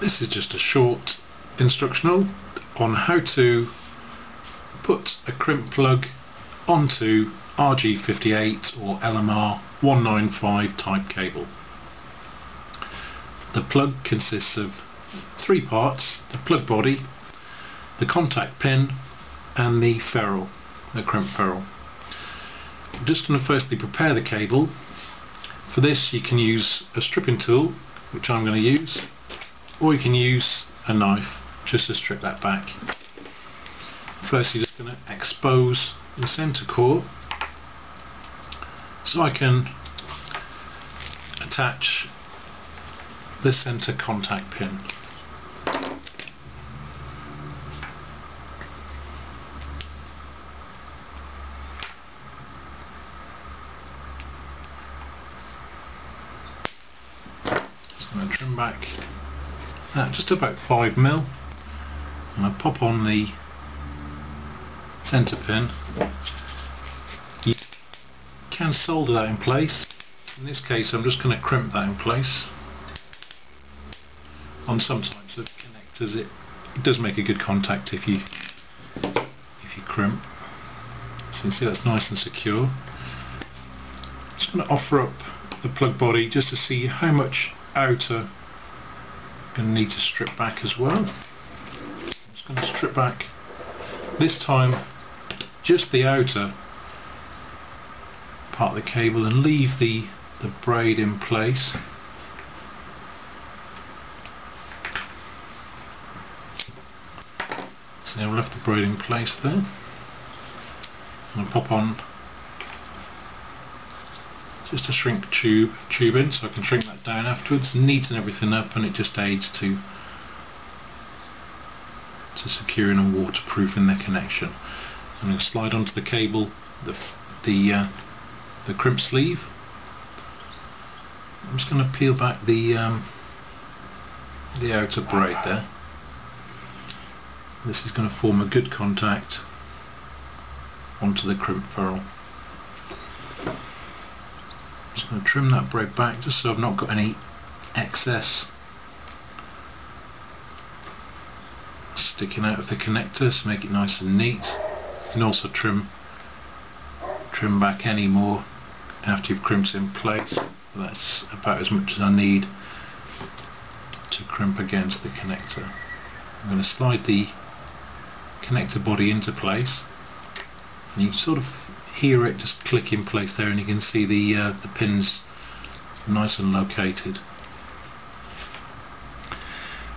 This is just a short instructional on how to put a crimp plug onto RG58 or LMR 195 type cable. The plug consists of three parts: the plug body, the contact pin and the ferrule, the crimp ferrule. I'm just going to firstly prepare the cable. For this you can use a stripping tool, which I'm going to use, or you can use a knife just to strip that back. First you're just going to expose the center core so I can attach the center contact pin. I'm going to trim back just about 5mm, and I pop on the center pin. You can solder that in place. In this case I'm just going to crimp that in place. On some types of connectors it does make a good contact if you crimp. So you can see that's nice and secure. I'm just going to offer up the plug body just to see how much outer I'm going to need to strip back as well. I'm just going to strip back this time just the outer part of the cable and leave the braid in place. So I've left the braid in place there. I'll pop on just a shrink tube in so I can shrink that down afterwards, neaten everything up, and it just aids to securing and waterproofing the connection. I'm going to slide onto the cable the crimp sleeve. I'm just going to peel back the outer braid there. This is going to form a good contact onto the crimp ferrule. I'm just going to trim that braid back just so I've not got any excess sticking out of the connector, so make it nice and neat. You can also trim back any more after you've crimped it in place. That's about as much as I need to crimp against the connector. I'm going to slide the connector body into place, and you can sort of hear it just click in place there, and you can see the pins nice and located.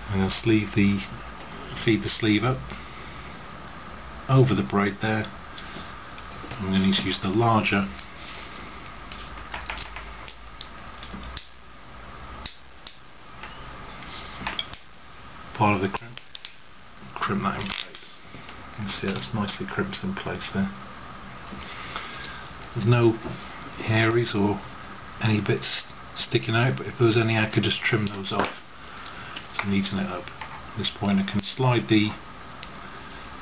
I'm going to feed the sleeve up over the braid there. I'm going to need to use the larger part of the crimp that in place. You can see that's nicely crimped in place there. There's no hairies or any bits sticking out, but if there was any I could just trim those off to neaten it up. At this point I can slide the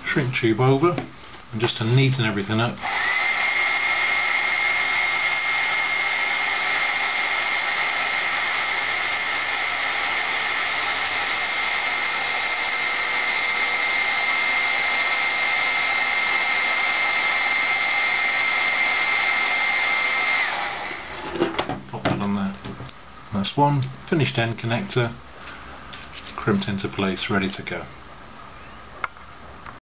shrink tube over, and just to neaten everything up, pop that on there. That's one finished end connector crimped into place, ready to go.